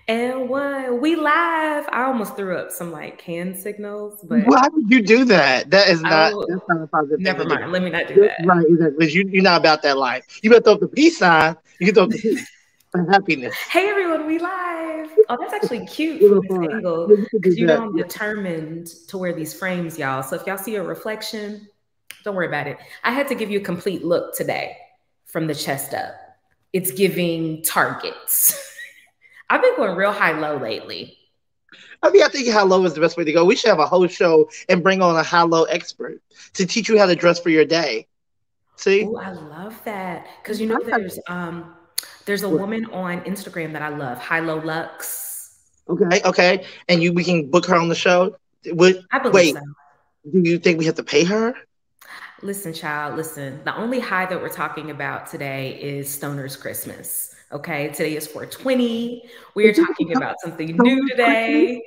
And one, we live. I almost threw up some like hand signals, but Why would you do that? That's oh, not a positive thing never to do. mind. Let me not do that. Right, exactly. You're not about that life. You better throw up the peace sign. You can throw up the peace and happiness. Hey everyone, we live. Oh, that's actually cute You're from a this fun. angle Yeah, you can do because that. I'm Yeah. determined to wear these frames, y'all. So if y'all see a reflection, don't worry about it. I had to give you a complete look today from the chest up. It's giving targets. I've been going real high low lately. I mean, I think high low is the best way to go. We should have a whole show and bring on a high low expert to teach you how to dress for your day. See? Oh, I love that. Because there's a woman on Instagram that I love, High Low Lux. Okay, okay. And we can book her on the show. I believe Wait, so. do you think we have to pay her? Listen, child, listen. The only high that we're talking about today is Stoner's Christmas. Okay, today is 420. We Is are this what talking about something new Stoner's Christmas? today.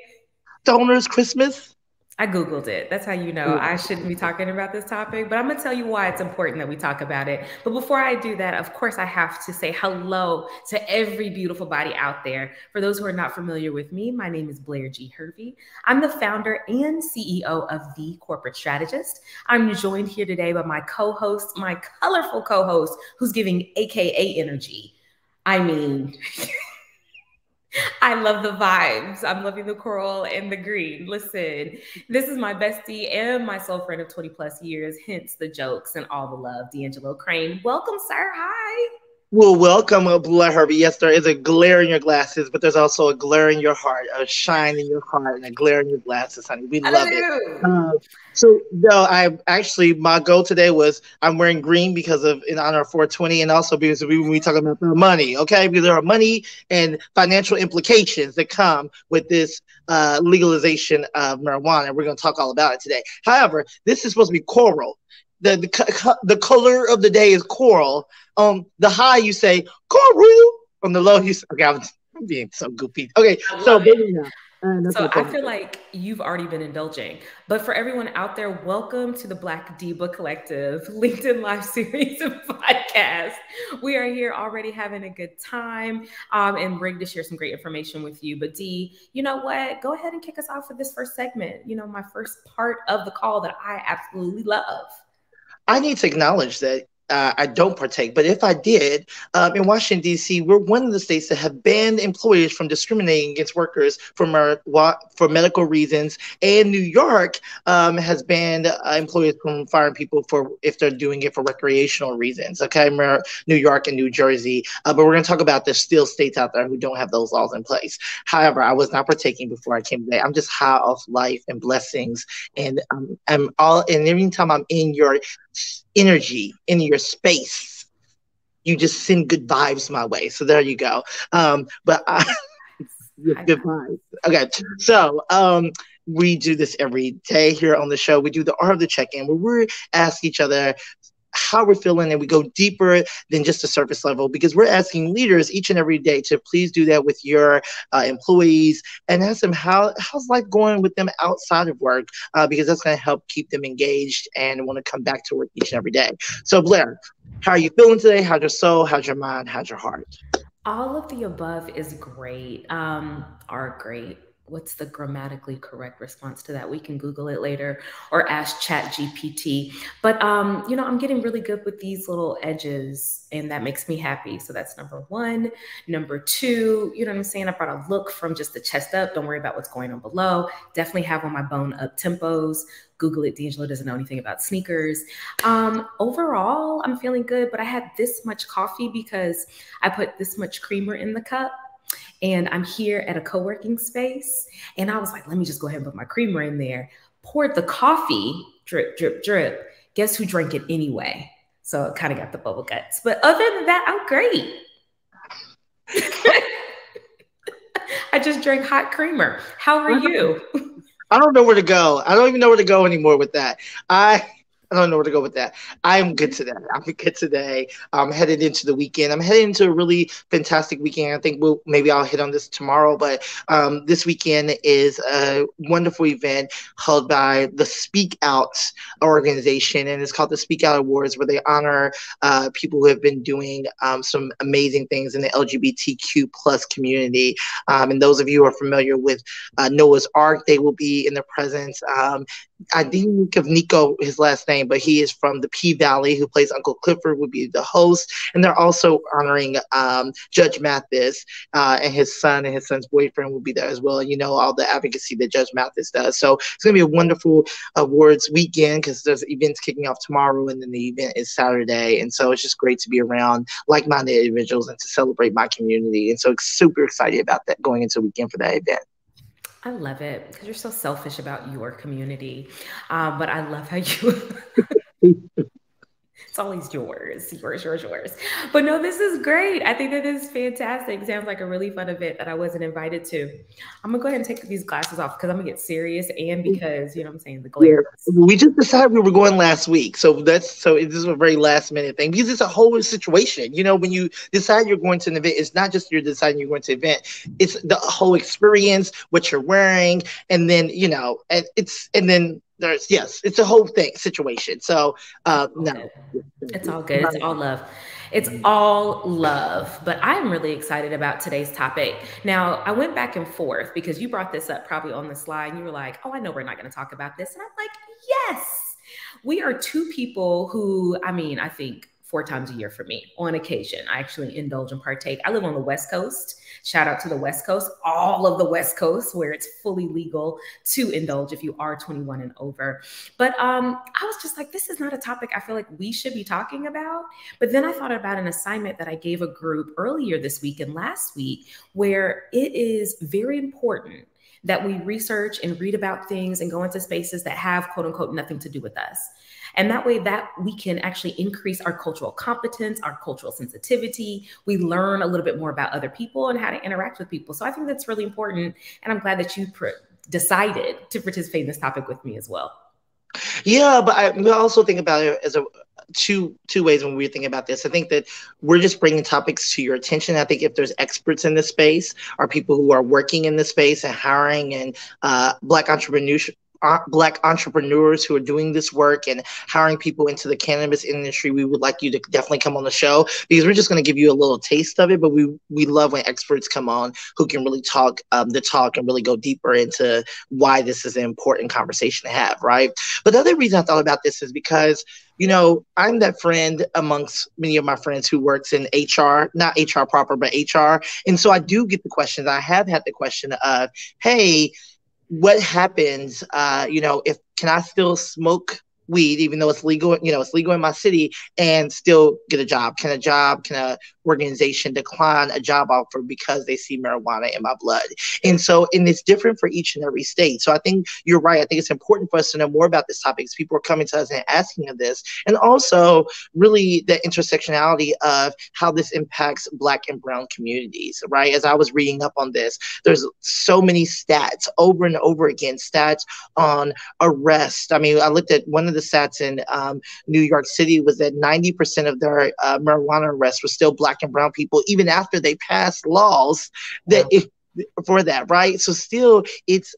Stoner's Christmas? I Googled it. That's how you know I shouldn't be talking about this topic, but I'm going to tell you why it's important that we talk about it. But before I do that, of course, I have to say hello to every beautiful body out there. For those who are not familiar with me, my name is Blair G. Hervey. I'm the founder and CEO of The Corporate Strategist. I'm joined here today by my co-host, my colorful co-host, who's giving AKA energy. I mean, I love the vibes. I'm loving the coral and the green. Listen, this is my bestie and my soul friend of 20 plus years, hence the jokes and all the love, D'Angelo Crane. Welcome, sir. Hi. Well, welcome, Blair Herbie. Yes, there is a glare in your glasses, but there's also a glare in your heart, a shine in your heart, and a glare in your glasses, honey. We love it. Hello. No, I actually my goal today was I'm wearing green because of in honor of 420, and also because we talk about the money, okay? Because there are money and financial implications that come with this legalization of marijuana. We're going to talk all about it today. However, this is supposed to be coral. The color of the day is coral. The high you say coral. On the low you say, okay, I'm being so goofy. Okay, I so love it. that's So what I I'm feel like you've already been indulging. But for everyone out there, welcome to the Black DEIBA Collective LinkedIn Live series of podcast. We are here already having a good time and ready to share some great information with you. But D, you know what? Go ahead and kick us off with this first segment. You know, my first part of the call that I absolutely love. I need to acknowledge that I don't partake, but if I did, in Washington, D.C., we're one of the states that have banned employers from discriminating against workers for medical reasons. And New York has banned employers from firing people for if they're doing it for recreational reasons. Okay, New York and New Jersey. But we're going to talk about there's still states out there who don't have those laws in place. However, I was not partaking before I came today. I'm just high off life and blessings. And and every time I'm in your energy in your space, you just send good vibes my way. So there you go. But good vibes. Okay, so we do this every day here on the show. We do the art of the check-in where we ask each other how we're feeling, and we go deeper than just the surface level, because we're asking leaders each and every day to please do that with your employees and ask them how's life going with them outside of work, because that's going to help keep them engaged and want to come back to work each and every day. So Blair, how are you feeling today? How's your soul? How's your mind? How's your heart? All of the above is great, are great. What's the grammatically correct response to that? We can Google it later or ask Chat GPT. But I'm getting really good with these little edges, and that makes me happy. So that's number one. Number two, you know what I'm saying? I brought a look from just the chest up. Don't worry about what's going on below. Definitely have on my bone up tempos. Google it. D'Angelo doesn't know anything about sneakers. Overall, I'm feeling good, but I had this much coffee because I put this much creamer in the cup. And I'm here at a co-working space. And I was like, let me just go ahead and put my creamer in there. Poured the coffee, drip, drip, drip. Guess who drank it anyway? So it kind of got the bubble guts. But other than that, I'm great. I just drank hot creamer. How are you? I don't know where to go. I don't even know where to go anymore with that. I don't know where to go with that. I'm good today. I'm good today. I'm headed into the weekend. I'm headed into a really fantastic weekend. I think maybe I'll hit on this tomorrow, but this weekend is a wonderful event held by the Speak Out organization, and it's called the Speak Out Awards, where they honor people who have been doing some amazing things in the LGBTQ plus community. And those of you who are familiar with Noah's Ark, they will be in the presence. I didn't think of Nico, his last name, but he is from the P Valley, who plays Uncle Clifford, would be the host. And they're also honoring Judge Mathis and his son's boyfriend will be there as well. And you know, all the advocacy that Judge Mathis does. So it's going to be a wonderful awards weekend because there's events kicking off tomorrow and then the event is Saturday. And so it's just great to be around like minded individuals and to celebrate my community. And so super excited about that going into the weekend for that event. I love it because you're so selfish about your community. But I love how you, it's always yours, yours, yours, yours. But no, this is great. I think that this is fantastic. Sounds like a really fun event that I wasn't invited to. I'm gonna go ahead and take these glasses off because I'm gonna get serious and because, you know what I'm saying, the Yeah, glare. we just decided we were going last week, so this is a very last minute thing because it's a whole situation. You know, when you decide you're going to an event, it's not just you're deciding you're going to an event; it's the whole experience, what you're wearing, and then you know, and then there's it's a whole thing situation. So no, It's all good. It's all love. It's all love. But I'm really excited about today's topic. Now, I went back and forth because you brought this up probably on the slide and you were like, oh, I know we're not going to talk about this. And I'm like, yes, we are two people who, I mean, I think 4 times a year for me on occasion. I actually indulge and partake. I live on the West Coast. Shout out to the West Coast, all of the West Coast, where it's fully legal to indulge if you are 21 and over. But I was just like, this is not a topic I feel like we should be talking about. But then I thought about an assignment that I gave a group earlier this week and last week, where it is very important that we research and read about things and go into spaces that have, quote unquote, nothing to do with us. And that way that we can actually increase our cultural competence, our cultural sensitivity. We learn a little bit more about other people and how to interact with people. So I think that's really important. And I'm glad that you decided to participate in this topic with me as well. Yeah, but we also think about it as a two ways when we're thinking about this. I think that we're just bringing topics to your attention. I think if there's experts in this space or people who are working in this space and hiring and Black entrepreneurs who are doing this work and hiring people into the cannabis industry, we would like you to definitely come on the show because we're just going to give you a little taste of it. But we love when experts come on who can really talk the talk and really go deeper into why this is an important conversation to have, right? But the other reason I thought about this is because you know, I'm that friend amongst many of my friends who works in HR, not HR proper, but HR. And so I do get the questions. I have had the question of, hey, what happens, if can I still smoke weed even though it's legal, it's legal in my city and still get a job? Can a organization decline a job offer because they see marijuana in my blood? And it's different for each and every state. So I think you're right. I think it's important for us to know more about this topic because people are coming to us and asking of this. And also really the intersectionality of how this impacts Black and brown communities, right? As I was reading up on this, there's so many stats over and over again, stats on arrest. I mean, I looked at one of the stats in New York City was that 90% of their marijuana arrests were still Black and brown people, even after they passed laws that for that, right? So still, it's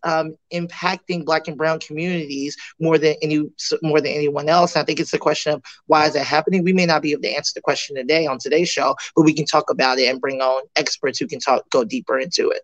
impacting Black and brown communities more than anyone else. And I think it's a question of why is that happening. We may not be able to answer the question today on today's show, but we can talk about it and bring on experts who can go deeper into it.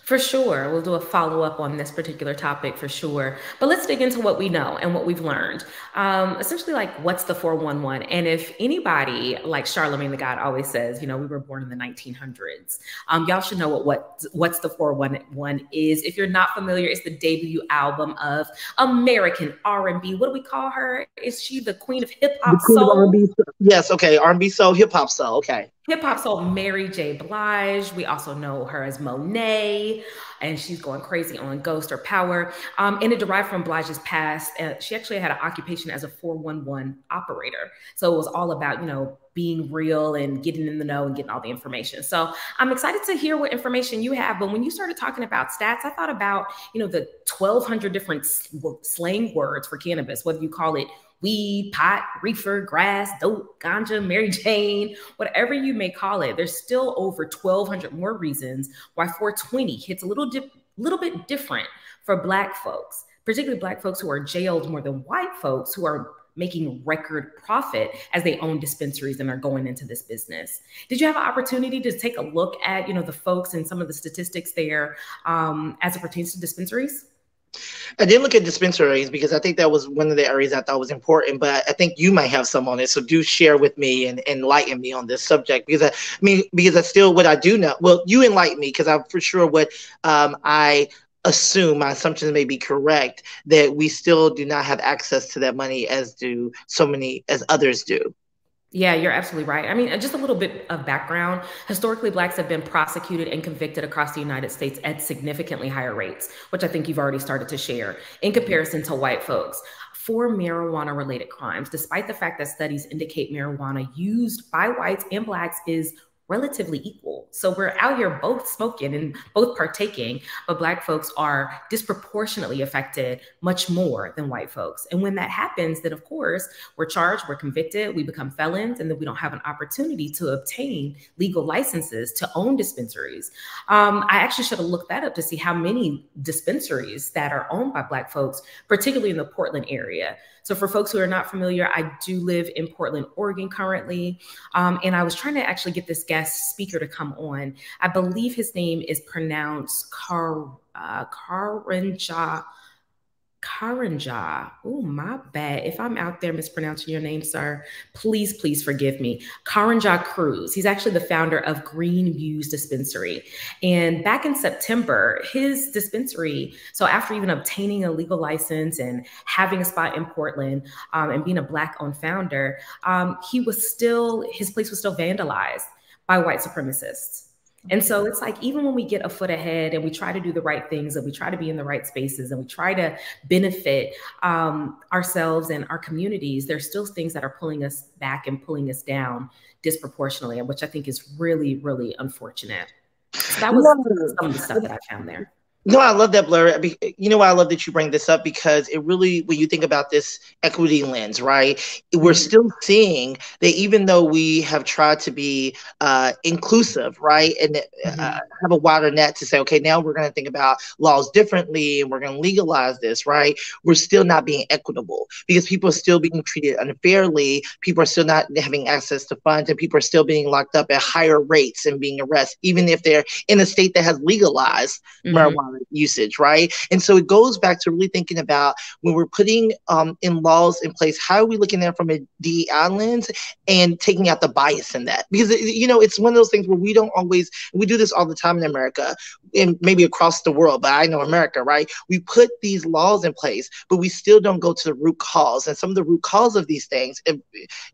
For sure. We'll do a follow up on this particular topic for sure. But let's dig into what we know and what we've learned. Essentially, like, what's the 411? And if anybody, like Charlemagne the God always says, we were born in the 1900s, y'all should know what's the 411 is. If you're not familiar, it's the debut album of American R&B. What do we call her? Is she the queen of hip hop soul? R&B, yes, okay. R&B soul, hip hop soul, okay. Hip hop soul Mary J. Blige. We also know her as Monet, and she's going crazy on Ghost or Power. And it derived from Blige's past. She actually had an occupation as a 411 operator. So it was all about, being real and getting in the know and getting all the information. So I'm excited to hear what information you have. But when you started talking about stats, I thought about, the 1,200 different slang words for cannabis, whether you call it weed, pot, reefer, grass, dope, ganja, Mary Jane, whatever you may call it, there's still over 1,200 more reasons why 420 hits a little bit different for Black folks, particularly Black folks who are jailed more than white folks who are making record profit as they own dispensaries and are going into this business. Did you have an opportunity to take a look at, the folks and some of the statistics there as it pertains to dispensaries? I did look at dispensaries because I think that was one of the areas I thought was important, but I think you might have some on it. So do share with me and enlighten me on this subject because that's still what I do know. Well, you enlighten me because I'm for sure what I assume my assumptions may be correct that we still do not have access to that money as do so many as others do. Yeah, you're absolutely right. I mean, just a little bit of background. Historically, Blacks have been prosecuted and convicted across the United States at significantly higher rates, which I think you've already started to share, in comparison to white folks for marijuana related crimes, despite the fact that studies indicate marijuana used by whites and Blacks is relatively equal. So we're out here both smoking and both partaking, but Black folks are disproportionately affected much more than white folks. And when that happens, then of course, we're charged, we're convicted, we become felons, and then we don't have an opportunity to obtain legal licenses to own dispensaries. I actually should have looked that up to see how many dispensaries that are owned by Black folks, particularly in the Portland area. So for folks who are not familiar, I do live in Portland, Oregon currently. And I was trying to actually get this guest speaker to come on. I believe his name is pronounced Karanja. Oh, my bad. If I'm out there mispronouncing your name, sir, please forgive me. Karanja Cruz. He's actually the founder of Green Views Dispensary. And back in September, his dispensary, so after even obtaining a legal license and having a spot in Portland and being a Black-owned founder, his place was still vandalized by white supremacists. And so it's like, even when we get a foot ahead and we try to do the right things and we try to be in the right spaces and we try to benefit ourselves and our communities, there's still things that are pulling us back and pulling us down disproportionately, which I think is really, really unfortunate. So that was some of the stuff that I found there. No, I love that, Blair. You know why I love that you bring this up? Because it really, when you think about this equity lens, right, we're still seeing that even though we have tried to be inclusive, right, and have a wider net to say, okay, now we're going to think about laws differently and we're going to legalize this, right, we're still not being equitable because people are still being treated unfairly. People are still not having access to funds, and people are still being locked up at higher rates and being arrested, even if they're in a state that has legalized marijuana usage, right? And so it goes back to really thinking about when we're putting in laws in place, how are we looking at it from a DEI lens and taking out the bias in that? Because, it's one of those things where we do this all the time in America and maybe across the world, but I know America, right? We put these laws in place, but we still don't go to the root cause. And some of the root cause of these things,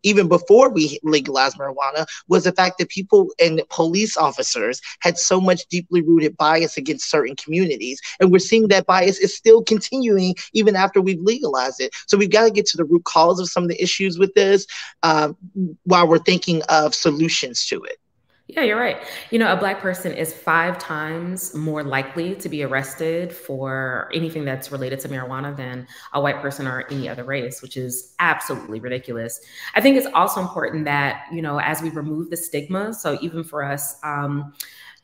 even before we legalized marijuana, was the fact that people and police officers had so much deeply rooted bias against certain communities. And we're seeing that bias is still continuing even after we've legalized it. So we've got to get to the root cause of some of the issues with this while we're thinking of solutions to it. Yeah, you're right. A Black person is 5 times more likely to be arrested for anything that's related to marijuana than a white person or any other race, which is absolutely ridiculous. I think it's also important that, as we remove the stigma, so even for us,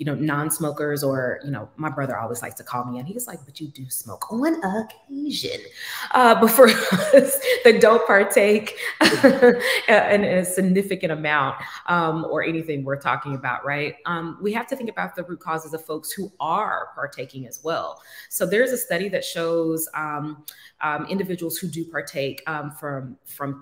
non-smokers, or, my brother always likes to call me and he's like, but you do smoke on occasion. But for us that don't partake in a significant amount or anything we're talking about, right? We have to think about the root causes of folks who are partaking as well. So there's a study that shows individuals who do partake from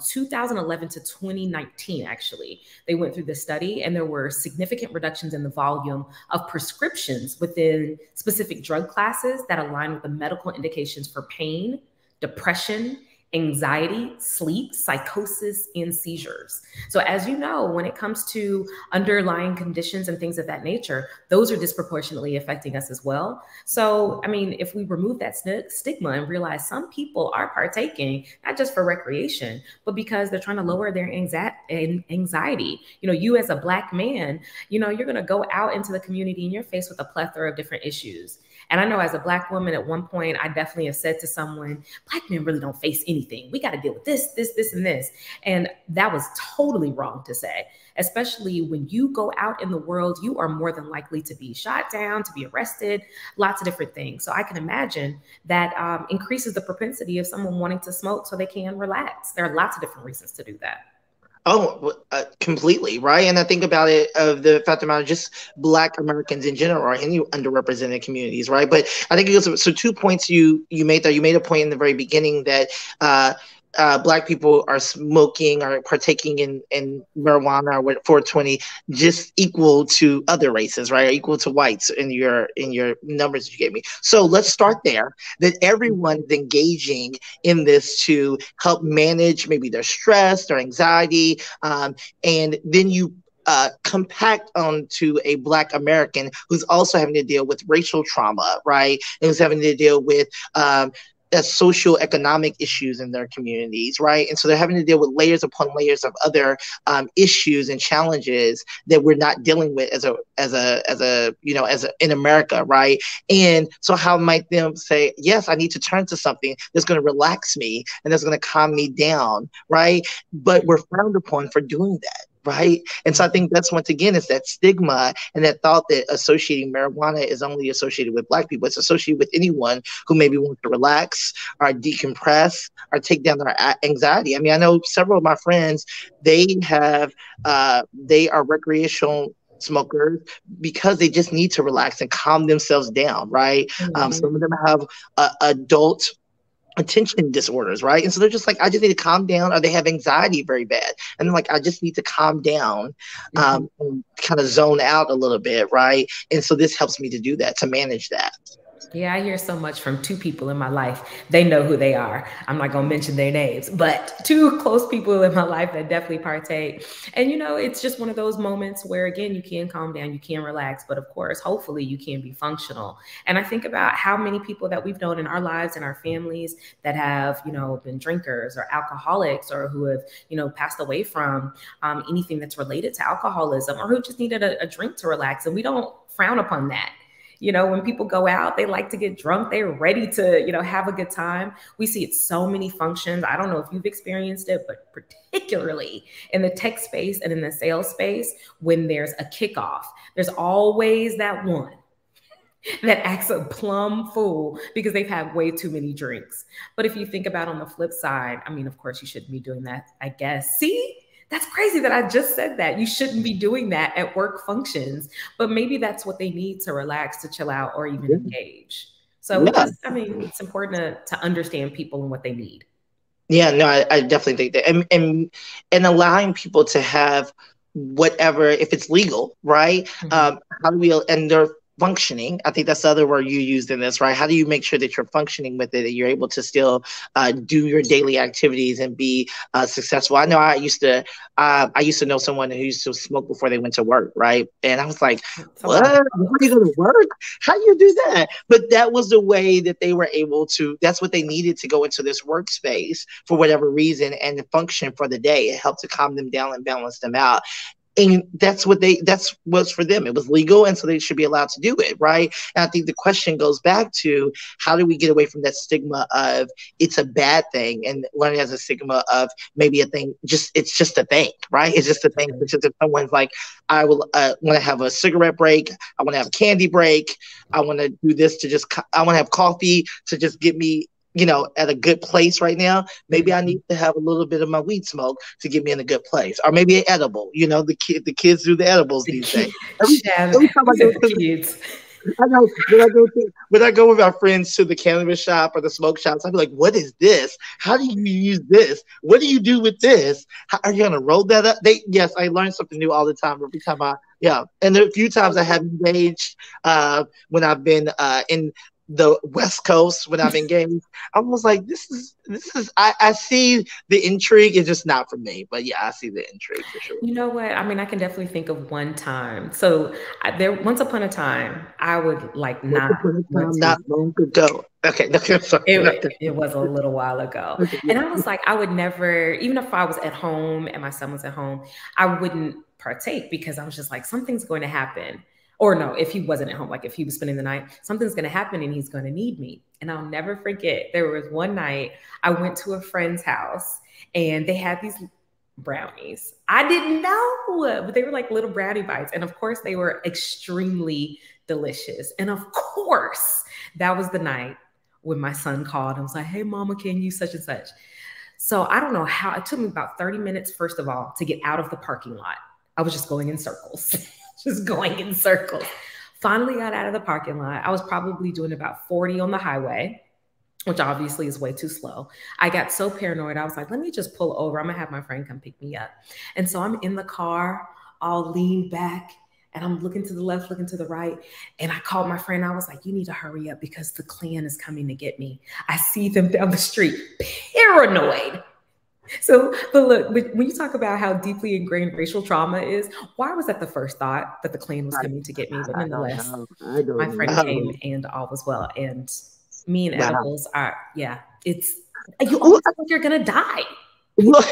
2011 to 2019, actually. They went through this study and there were significant reductions in the volume of prescriptions within specific drug classes that align with the medical indications for pain, depression, anxiety, sleep, psychosis, and seizures. So as you know, when it comes to underlying conditions and things of that nature, those are disproportionately affecting us as well. So, I mean, if we remove that stigma and realize some people are partaking, not just for recreation, but because they're trying to lower their anxiety. You as a Black man, you're going to go out into the community and you're faced with a plethora of different issues. And I know as a Black woman, at one point, I definitely have said to someone, Black men really don't face any anything. We got to deal with this, and this. And that was totally wrong to say, especially when you go out in the world, you are more than likely to be shot down, to be arrested, lots of different things. So I can imagine that increases the propensity of someone wanting to smoke so they can relax. There are lots of different reasons to do that. Oh, completely, right? And I think about it of the fact of the matter, just Black Americans in general or any underrepresented communities, right? But I think it goes so 2 points you made there. You made a point in the very beginning that uh, Black people are smoking or partaking in marijuana or 420 just equal to other races, right? Or equal to whites in your numbers that you gave me. So let's start there. That everyone's engaging in this to help manage maybe their stress, their anxiety, and then you compact onto a Black American who's also having to deal with racial trauma, right? And who's having to deal with social economic issues in their communities, right? And so they're having to deal with layers upon layers of other issues and challenges that we're not dealing with as a in America, right? And so how might them say, yes, I need to turn to something that's going to relax me and that's going to calm me down, right? But we're frowned upon for doing that. Right. And so I think that's once again, it's that stigma and that thought that associating marijuana is only associated with Black people. It's associated with anyone who maybe wants to relax or decompress or take down their anxiety. I mean, I know several of my friends, they are recreational smokers because they just need to relax and calm themselves down, right? Some of them have adult attention disorders, right? And so they're just like, I just need to calm down, or they have anxiety very bad. And they're like, I just need to calm down and kind of zone out a little bit, right? And so this helps me to do that, to manage that. Yeah, I hear so much from two people in my life. They know who they are. I'm not going to mention their names, but two close people in my life that definitely partake. And, it's just one of those moments where, again, you can calm down, you can relax, but of course, hopefully you can be functional. And I think about how many people that we've known in our lives and our families that have, been drinkers or alcoholics or who have, passed away from anything that's related to alcoholism or who just needed a drink to relax. And we don't frown upon that. When people go out, they like to get drunk. They're ready to, have a good time. We see it so many functions. I don't know if you've experienced it, but particularly in the tech space and in the sales space, when there's a kickoff, there's always that one that acts a plumb fool because they've had way too many drinks. But if you think about on the flip side, I mean, of course, you shouldn't be doing that, I guess. See? That's crazy that I just said that. You shouldn't be doing that at work functions, but maybe that's what they need to relax, to chill out, or even engage. So Yeah. it's important to understand people and what they need. Yeah, no, I definitely think that, and allowing people to have whatever, if it's legal, right? How do we, and they're functioning. I think that's the other word you used in this, right? How do you make sure that you're functioning with it, that you're able to still do your daily activities and be successful? I know I used to know someone who used to smoke before they went to work, right? And I was like, what? Before you go to work? How do you do that? But that was the way that they were able to, that's what they needed to go into this workspace for whatever reason and function for the day. It helped to calm them down and balance them out. And that's what's for them. It was legal, and so they should be allowed to do it, right? And I think the question goes back to, how do we get away from that stigma of it's a bad thing, and learn it as a stigma of maybe a thing, it's just a thing, right? It's just a thing. It's just if someone's like, I will want to have a cigarette break, I want to have a candy break, I want to do this I want to have coffee to just get me at a good place right now. Maybe I need to have a little bit of my weed smoke to get me in a good place, or maybe an edible. The kids do the edibles these days. Every time I go to kids. I know when I go with our friends to the cannabis shop or the smoke shops, I'd be like, "What is this? How do you use this? What do you do with this? How are you gonna roll that up?" Yes, I learn something new all the time. Every time and a few times I have engaged when I've been in the West Coast, when I've engaged. I was like, this is I see the intrigue. It's just not for me, but yeah, I see the intrigue for sure. You know what? I mean, I can definitely think of one time. So once upon a time, I would like not long ago. Okay, sorry. It was a little while ago. And I was like, I would never, even if I was at home and my son was at home, I wouldn't partake because I was just like, something's going to happen. Or no, if he wasn't at home, like if he was spending the night, something's going to happen and he's going to need me. And I'll never forget, there was one night I went to a friend's house and they had these brownies. I didn't know, but they were like little brownie bites. And of course, they were extremely delicious. And of course, that was the night when my son called and was like, hey, mama, can you such and such? So I don't know how it took me about 30 minutes, first of all, to get out of the parking lot. I was just going in circles, just going in circles. Finally got out of the parking lot. I was probably doing about 40 on the highway, which obviously is way too slow. I got so paranoid. I was like, let me just pull over. I'm gonna have my friend come pick me up. And so I'm in the car, all leaned back, and I'm looking to the left, looking to the right. And I called my friend. I was like, you need to hurry up because the Klan is coming to get me. I see them down the street, paranoid. So, but look, when you talk about how deeply ingrained racial trauma is, why was that the first thought that the Klan was coming to get me? But I don't nonetheless, know. I my don't friend came know. and all was well. And me and Wow. edibles are, yeah, it's, you always feel like you're going to die. Well,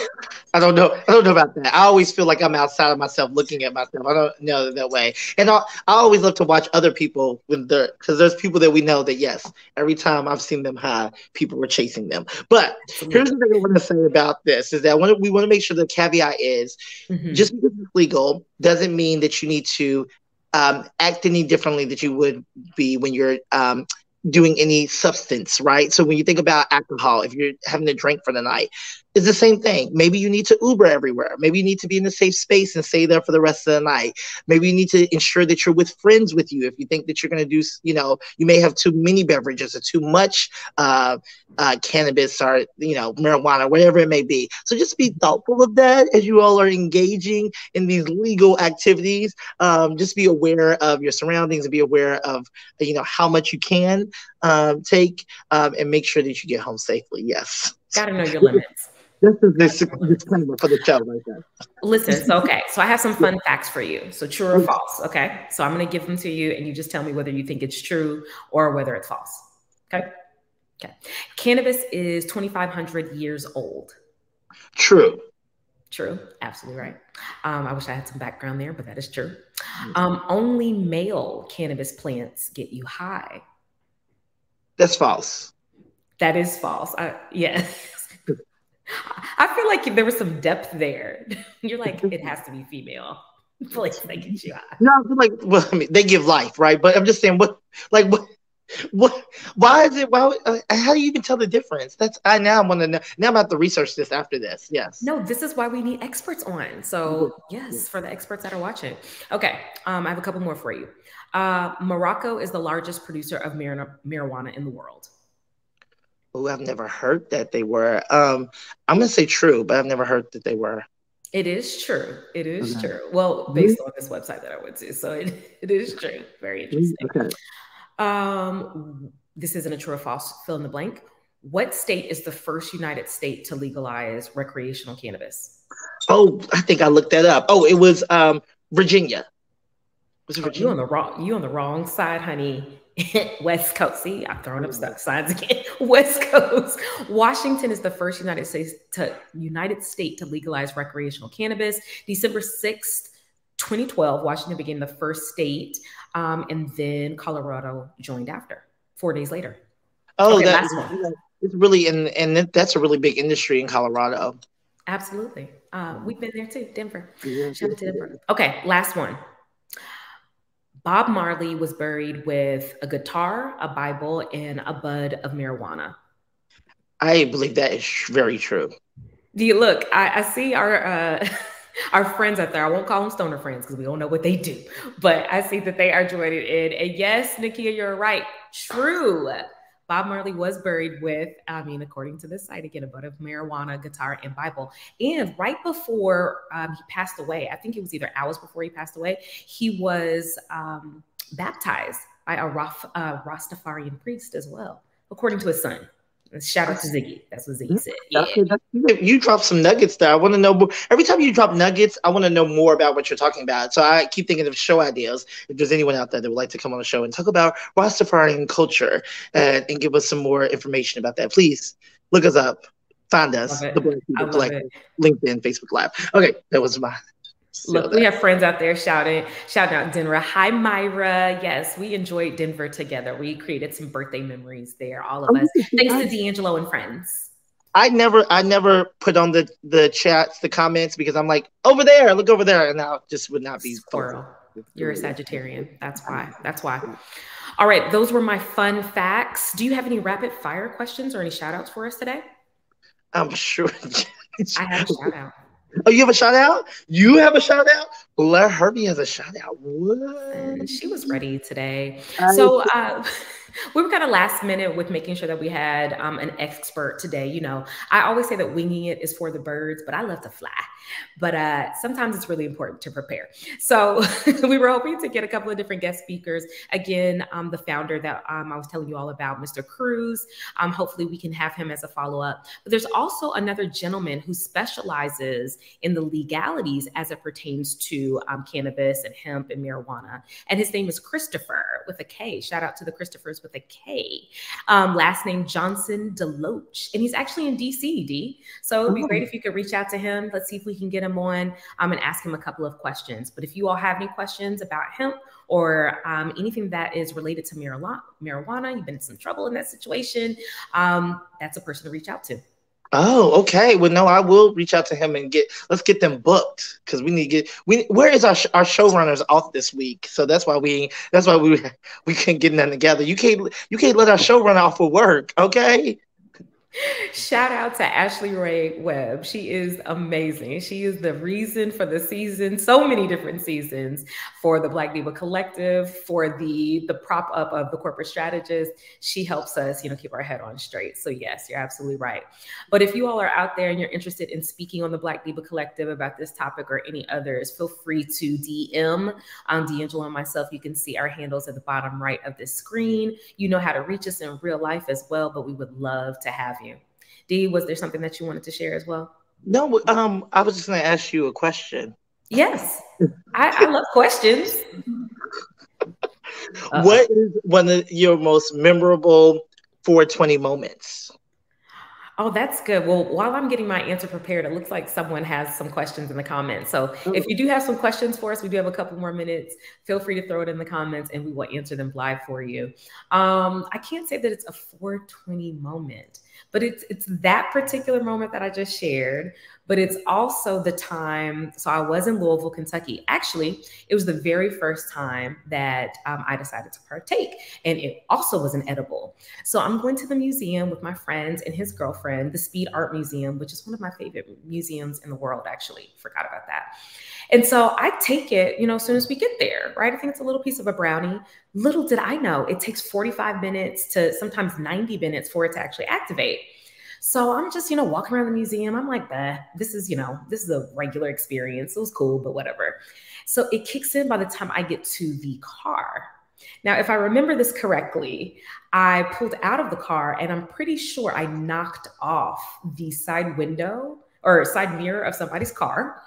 I don't know about that. I always feel like I'm outside of myself, looking at myself. I don't know that way. And I always love to watch other people when they're because there's people that we know that yes, every time I've seen them high, people were chasing them. But here's Absolutely. the thing I want to say about this is that we want to make sure the caveat is Mm-hmm. just because it's legal doesn't mean that you need to act any differently that you would be when you're doing any substance, right? So when you think about alcohol, if you're having a drink for the night, it's the same thing. Maybe you need to Uber everywhere. Maybe you need to be in a safe space and stay there for the rest of the night. Maybe you need to ensure that you're with friends with you. If you think that you're going to do, you may have too many beverages or too much cannabis or, marijuana, whatever it may be. So just be thoughtful of that as you all are engaging in these legal activities. Just be aware of your surroundings and be aware of, how much you can take and make sure that you get home safely. Yes. Got to know your limits. This is Got to this know your limits. disclaimer for the show right there. Listen, so okay, so I have some Yeah. fun facts for you. So true or Okay. false, okay? So I'm going to give them to you and you just tell me whether you think it's true or whether it's false. Okay? Okay. Cannabis is 2,500 years old. True. True. Absolutely right. I wish I had some background there, but that is true. Only male cannabis plants get you high. That's false. That is false. Yes. I feel like there was some depth there. You're like, it has to be female plants that get you high. No, like, well, I mean, they give life, right? But I'm just saying, like, what, why is it? Why? How do you even tell the difference? I now want to know. Now I'm about to research this after this. Yes. No, this is why we need experts on. Yeah, So, yeah. yes, for the experts that are watching. Okay, I have a couple more for you. Morocco is the largest producer of marijuana in the world. Oh, I've never heard that they were. I'm gonna say true, but I've never heard that they were. It is true. It is Okay. true. Well, Mhm. based on this website that I went to. So, it is true. Very interesting. Okay. This isn't a true or false, fill in the blank. What state is the first United State to legalize recreational cannabis? Oh, I think I looked that up. Oh, it was Virginia. Was it Oh, Virginia? you on the wrong side, honey. West Coast. See, I'm throwing up stop signs again. West Coast. Washington is the first United State to legalize recreational cannabis. December 6th, 2012, Washington became the first state, and then Colorado joined after 4 days later. Oh, Okay, that last one. it's really that's a really big industry in Colorado. Absolutely. We've been there too, Denver. Yeah, Shout yes, out to it Denver. is. Okay, last one. Bob Marley was buried with a guitar, a Bible, and a bud of marijuana. I believe that is very true. Do you look? I see our our friends out there. I won't call them stoner friends because we don't know what they do, but I see that they are joining in. And yes, Nakia, you're right. True. Bob Marley was buried with, I mean, according to this site again, a bud of marijuana, guitar, and Bible. And right before he passed away, I think it was either hours before he passed away, he was baptized by a Rastafarian priest as well, according to his son. Shout out to Ziggy. That's what Ziggy said. Yeah. You drop some nuggets there. I want to know more. Every time you drop nuggets, I want to know more about what you're talking about. So I keep thinking of show ideas. If there's anyone out there that would like to come on the show and talk about Rastafarian culture and give us some more information about that, please look us up. Find Love us, it. the Black I People love it. Collective, LinkedIn, Facebook Live. Okay, that was mine. So Look, we that. have friends out there shouting out Denver. Hi, Myra. Yes, we enjoyed Denver together. We created some birthday memories there, all of Oh, us, look at thanks to you. D'Angelo and friends. I never put on the chats, the comments, because I'm like, over there, look over there, and I just would not be thrilled. Squirrel. You're a Sagittarian. That's why. That's why. All right, those were my fun facts. Do you have any rapid fire questions or any shout outs for us today? I'm sure. I have a shout out. Oh, you have a shout out? You have a shout out? Let Herbie has a shout out. What? And she was ready today. I, So we were kind of last minute with making sure that we had an expert today. I always say that winging it is for the birds, but I love to fly. But sometimes it's really important to prepare. So we were hoping to get a couple of different guest speakers. Again, the founder that I was telling you all about, Mr. Cruz. Hopefully we can have him as a follow-up. But there's also another gentleman who specializes in the legalities as it pertains to cannabis and hemp and marijuana. And his name is Christopher with a K. Shout out to the Christophers with a K. Last name Johnson Deloach. And he's actually in DC, D. So it'd be great if you could reach out to him. Let's see if we can get him on and ask him a couple of questions. But if you all have any questions about hemp or anything that is related to marijuana, you've been in some trouble in that situation, that's a person to reach out to. oh, okay. Well, no, I will reach out to him and let's get them booked because we need to where is our showrunners off this week? So that's why we can't get them together. You can't let our showrunner off for work, okay? Shout out to Ashley Ray Webb. She is amazing. She is the reason for the season, so many different seasons for the Black Diva Collective, for the prop up of the corporate strategist. She helps us, keep our head on straight. So yes, you're absolutely right. But if you all are out there and you're interested in speaking on the Black Diva Collective about this topic or any others, feel free to DM D'Angelo and myself. You can see our handles at the bottom right of this screen. You know how to reach us in real life as well, but we would love to have you. Dee, was there something that you wanted to share as well? No, I was just going to ask you a question. Yes, I love questions. What is one of your most memorable 420 moments? Oh, that's good. Well, while I'm getting my answer prepared, it looks like someone has some questions in the comments. So if you do have some questions for us, we do have a couple more minutes. Feel free to throw it in the comments and we will answer them live for you. I can't say that it's a 420 moment, but it's that particular moment that I just shared, but it's also the time. So I was in Louisville, Kentucky. Actually, it was the very first time that I decided to partake, and it also was an edible. So I'm going to the museum with my friends and his girlfriend, the Speed Art Museum, which is one of my favorite museums in the world, actually. Forgot about that. And so I take it, as soon as we get there, right? I think it's a little piece of a brownie. Little did I know, it takes 45 minutes to sometimes 90 minutes for it to actually activate. So I'm just, walking around the museum. I'm like, this is a regular experience. It was cool, but whatever. So it kicks in by the time I get to the car. Now, if I remember this correctly, I pulled out of the car and I'm pretty sure I knocked off the side window or side mirror of somebody's car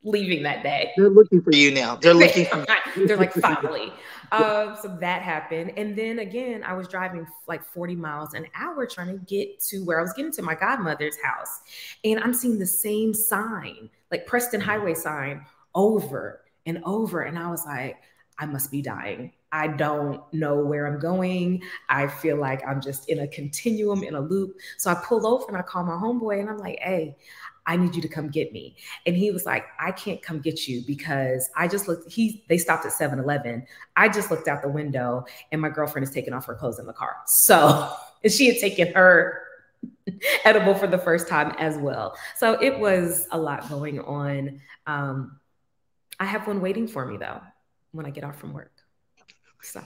leaving that day. They're looking for you now. They're looking for They're like, finally. So that happened. And then again, I was driving like 40 miles an hour trying to get to where I was getting to my godmother's house. And I'm seeing the same sign, like Preston Highway sign, over and over. And I was like, I must be dying. I don't know where I'm going. I feel like I'm just in a continuum, in a loop. So I pull over and I call my homeboy and I'm like, hey, I need you to come get me. And he was like, I can't come get you because I just looked, they stopped at 7-Eleven. I just looked out the window and my girlfriend is taking off her clothes in the car. So, and she had taken her edible for the first time as well. So it was a lot going on. I have one waiting for me though, when I get off from work. So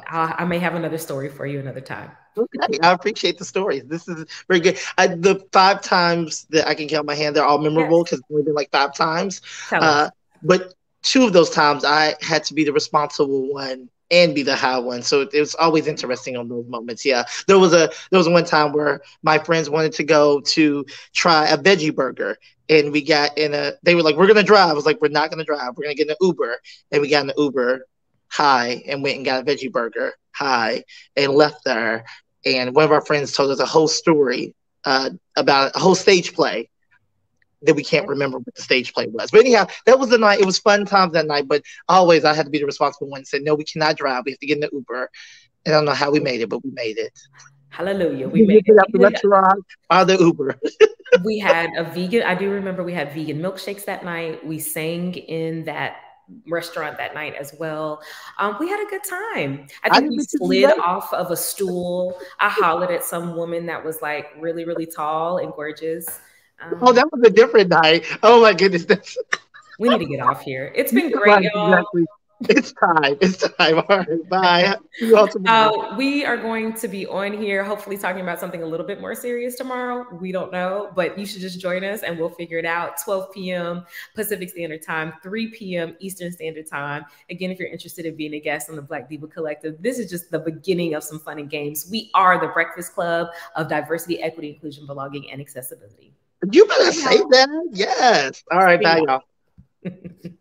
I may have another story for you another time. Okay, I appreciate the stories. This is very good. The 5 times that I can count my hand, they're all memorable because it's only been like 5 times. But 2 of those times I had to be the responsible one and be the high one. So it was always interesting on those moments. Yeah. There was one time where my friends wanted to go to try a veggie burger. And we got they were like, we're going to drive. I was like, we're not going to drive. We're going to get an Uber. And we got in the Uber high and went and got a veggie burger high and left there. And one of our friends told us a whole story about a whole stage play that we can't remember what the stage play was. But anyhow, that was the night. It was fun times that night. But always, I had to be the responsible one and said, no, we cannot drive. We have to get in the Uber. And I don't know how we made it, but we made it. Hallelujah. We We made get it. it out the restaurant or the Uber. We had a vegan, I do remember we had vegan milkshakes that night. We sang in that restaurant that night as well. We had a good time. I I think didn't we think this was slid great. off of a stool. I hollered at some woman that was like really, really tall and gorgeous. Oh, Um, that was a different night. Oh my goodness. That's we need to get off here. It's been great, right, y'all. exactly. It's time. It's time. All right. Bye. See you all tomorrow. We are going to be on here, hopefully talking about something a little bit more serious tomorrow. We don't know, but you should just join us and we'll figure it out. 12 p.m. Pacific Standard Time, 3 p.m. Eastern Standard Time. Again, if you're interested in being a guest on the Black Diva Collective, this is just the beginning of some fun and games. We are the Breakfast Club of diversity, equity, inclusion, belonging, and accessibility. You better say that. Yes. All right. Bye, y'all. Anyhow.